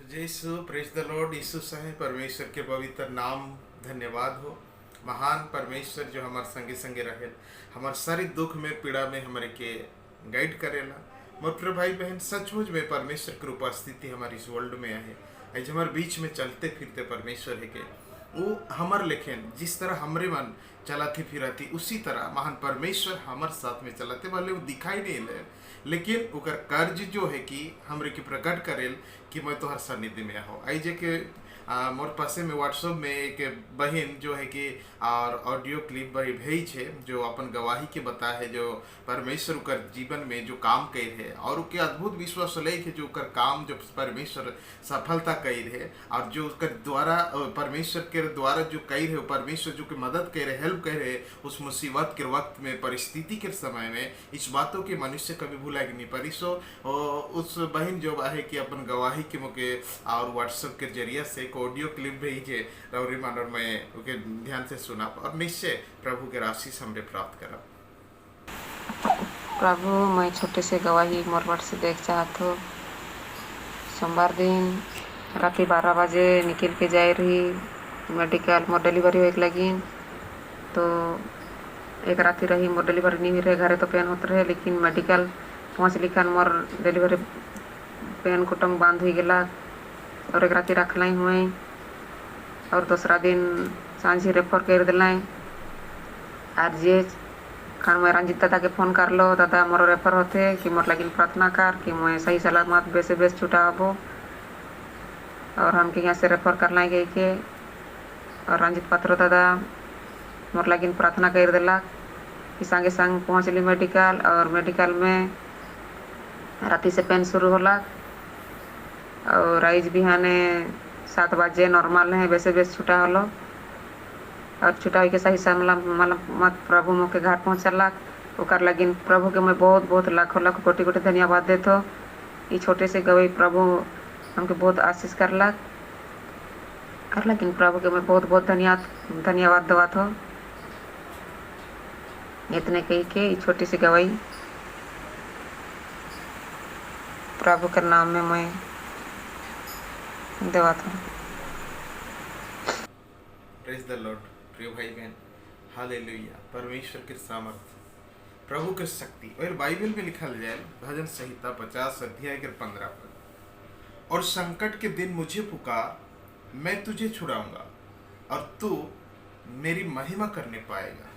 जय यीशु, praise the Lord. यीशु सहे परमेश्वर के पवित्र नाम धन्यवाद हो। महान परमेश्वर जो हमारे संगे संगे रहे, हमारे सारे दुख में पीड़ा में हमारे के गाइड करेला। मोर प्रिय भाई बहन, सचमुच में परमेश्वर की उपस्थिति हमारी इस वर्ल्ड में है। आज हमारे बीच में चलते फिरते परमेश्वर है के वो हमार लेखन जिस तरह हमरे मन चलाती फिरती उसी तरह महान परमेश्वर हमारे साथ में चलाते वाले वो दिखाई नहीं ले, लेकिन ओकर कार्य जो है कि हमरे के प्रकट करेल कि मैं तो हर सन्निधि में हो। आई जे के मोर पासे में व्हाट्सएप में एक बहन जो है कि और ऑडियो क्लिप भेज है जो अपन गवाही के बता है जो परमेश्वर कर जीवन में जो काम कर है और उसके अद्भुत विश्वास ले है जो कर काम जो परमेश्वर सफलता कर है और जो उसके द्वारा परमेश्वर के द्वारा जो कर है परमेश्वर जो की मदद कर रहे हेल्प कर रहे उस मुसीबत के वक्त में परिस्थिति के समय में इस बातों के मनुष्य कभी भूला नहीं परी। सो उस बहन जो है कि अपन गवाही के मौके और व्हाट्सएप के जरिए से ऑडियो क्लिप भेजे रौरी मानर मैं उनके ध्यान से सुना और निश्चय प्रभु के आशीष हमने प्राप्त करा। प्रभु, मैं छोटे से गवाही मोरवाड़ से देख चाहत हो। सोमवार दिन रात 12 बजे निकल के जाए रही मेडिकल, मोर डिलीवरी हो लगी तो एक रात रही मोर डिलीवरी नहीं रहे, घरे तो पेन होते रहे लेकिन मेडिकल पहुँच लिखन मोर डिलीवरी पेन कुटुम बांध हो गला और एक रात रखल हुए और दूसरा दिन सांझी रेफर कर दिलाएँ RGH। खान मैं रंजित दादा के फोन कर लो, दादा मोर रेफर होते कि मोर लगिन प्रार्थना कर कि मैं सही सलामत बेसे बेस छुटा हबो और हमके यहाँ से रेफर कर लाई गई के और रंजित पात्रो दादा मोर लगिन प्रार्थना कर दिला कि संगे संग पहुँच ली मेडिकल और मेडिकल में राति से पेन शुरू होला और आज बिहाने 7 बजे नॉर्मल है बेसे बेस छुटा हलो और छुटा के सही मत प्रभु मोह के घर पहुँचला ओकर लगिन प्रभु के मैं बहुत बहुत लाखों लाख कोटि कोटि धन्यवाद देत हो। ये छोटे से गवई प्रभु हमके बहुत आशीष करला और लेकिन प्रभु के मैं बहुत बहुत धन्यवाद देवत हो। इतने कही के ये छोटी सी गवाही प्रभु के नाम में मैं देवत हूँ। Praise the Lord. प्रिय भाई बहन, हालेलुया। परमेश्वर के सामर्थ, प्रभु के शक्ति और बाइबल में लिखल जाए भजन संहिता 50 अध्याय के 15 पद, और संकट के दिन मुझे पुकार, मैं तुझे छुड़ाऊंगा और तू मेरी महिमा करने पाएगा।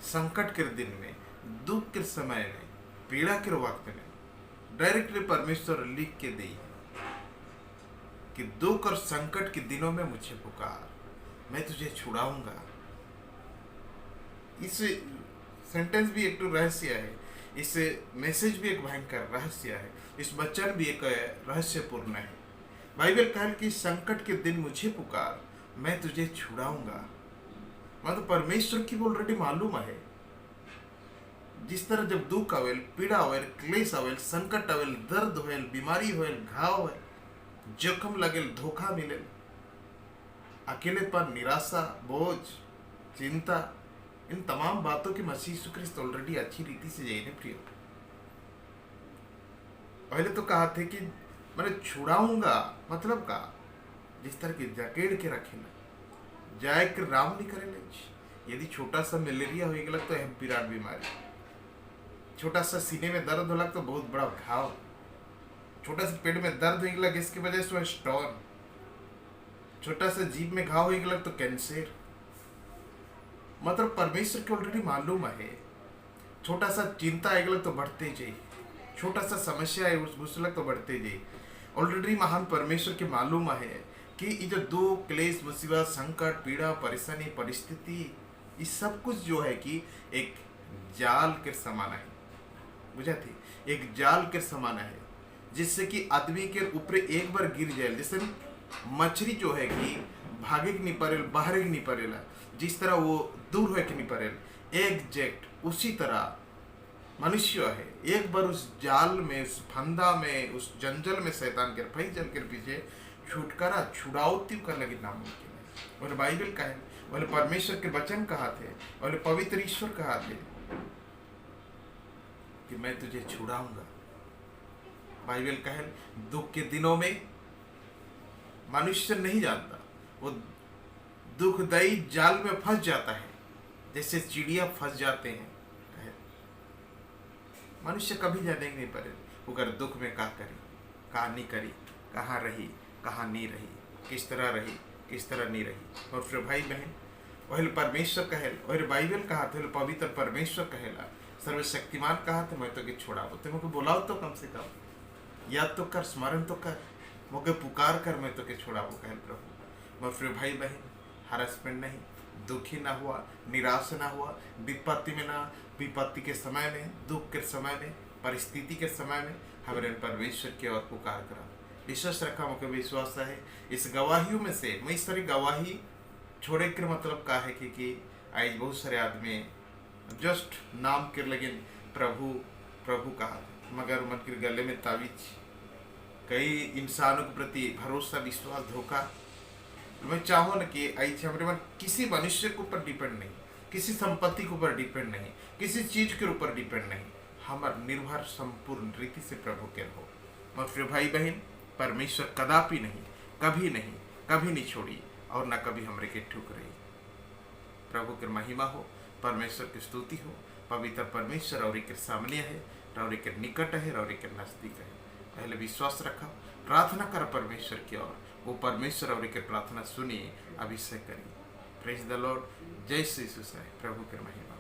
संकट के दिन में, दुख के समय में, पीड़ा के वक्त में डायरेक्टली परमेश्वर लिख के दी कि दुख और संकट के दिनों में मुझे पुकार, मैं तुझे छुड़ाऊंगा। इस सेंटेंस भी एक तो रहस्य है, इस मैसेज भी एक भयंकर रहस्य है, इस वचन भी एक रहस्यपूर्ण है। बाइबल कहा कि संकट के दिन मुझे पुकार, मैं तुझे छुड़ाऊंगा। मतलब परमेश्वर की ऑलरेडी मालूम है जिस तरह जब दुख आवेल, पीड़ा आवेल, क्लेश आवेल, संकट आवेल, दर्द होल, बीमारी होल, घाव होल, जोखम लगेल, धोखा मिले, अकेलेपन, निराशा, बोझ, चिंता, इन तमाम बातों की मसीह यीशु ख्रिस्त ऑलरेडी अच्छी रीति से जाने प्रिय। पहले तो कहा थे कि मैंने छुड़ाऊंगा, मतलब का जिस तरह की जकेड़ के रखे ना जाए के राम नहीं करे। यदि छोटा सा मलेरिया हो गया तो है विराट बीमारी, छोटा सा सीने में दर्द होला तो बहुत बड़ा घाव, छोटा सा पेट में दर्द हो गया इसकी वजह से स्टोन, छोटा सा जीभ में घाव हो गया तो कैंसर। मतलब परमेश्वर के ऑलरेडी मालूम है। छोटा सा चिंता आएगा तो बढ़ते जाए, छोटा सा समस्या है उस तो बढ़ते जाए। ऑलरेडी महान परमेश्वर के मालूम है कि ये जो दुख, क्लेश, मुसीबत, संकट, पीड़ा, परेशानी, परिस्थिति, ये सब कुछ जो है कि एक जाल के समान है, बुझा थी, एक जाल के समान है जिससे कि आदमी के ऊपर एक बार गिर जाए, जैसे मछली जो है कि भागे के नहीं पड़ेल, बाहर के नहीं पड़ेला, जिस तरह वो दूर हो के नहीं पड़ेल एग्जैक्ट उसी तरह मनुष्य है। एक बार उस जाल में, उस फंदा में, उस जंजल में शैतान के फैजल के पीछे छुटकारा छुड़ाउती कर लगी नामुमकिन है। बोले बाइबल का है, बोले परमेश्वर के वचन कहा थे, बोले पवित्र ईश्वर कहा थे कि मैं तुझे छुड़ाऊंगा। बाइबल कहे दुख के दिनों में मनुष्य नहीं जानता, वो दुखदायी जाल में फंस जाता है, जैसे चिड़िया फंस जाते हैं। मनुष्य कभी जानेंगे नहीं पारे वो अगर दुख में का करी, का नहीं करी, कहाँ रही, कहाँ नहीं रही, किस तरह रही, किस तरह नहीं रही। और फिर भाई बहन, वही परमेश्वर कहेल, वही बाइबल कहा थे, पवित्र परमेश्वर कहेला, सर्वशक्तिमान कहा थे, मैं तो के छोड़ाओ, तो मुझे बुलाओ तो कम से कम, याद तो कर, स्मरण तो कर, मुझे पुकार कर, मैं तो के छोड़ाओ कहल प्रभु। और फिर भाई बहन, हरासमेंट नहीं, दुखी ना हुआ, निराश ना हुआ, विपत्ति में ना, विपत्ति के समय में, दुख के समय में, परिस्थिति के समय में हमारे परमेश्वर की ओर पुकार करा, विश्वास रखा। मुझे विश्वास है इस गवाहियों में से मैं इस तरह गवाही छोड़े के मतलब का है कि आज बहुत सारे आदमी जस्ट नाम के लगे प्रभु प्रभु कहा, मगर मन के गले में तावीज, कई इंसानों के प्रति भरोसा, विश्वास, धोखा। मैं चाहूँ ना कि आज हमारे मन किसी मनुष्य के ऊपर डिपेंड नहीं, किसी संपत्ति के ऊपर डिपेंड नहीं, किसी चीज के ऊपर डिपेंड नहीं, हमार निर्भर संपूर्ण रीति से प्रभु के हो। और फिर भाई बहन, परमेश्वर कदापि नहीं, कभी नहीं, कभी नहीं छोड़ी और न कभी हमरे के ठुक रही। प्रभु की महिमा हो, परमेश्वर की स्तुति हो। पवित्र परमेश्वर और के सामने है, और के निकट है, और के नजदीक है। पहले विश्वास रखा, प्रार्थना कर परमेश्वर की ओर, वो परमेश्वर और के प्रार्थना सुनिए, अभिषेक करिए। Praise the Lord. जय श्री यीशु। प्रभु की महिमा।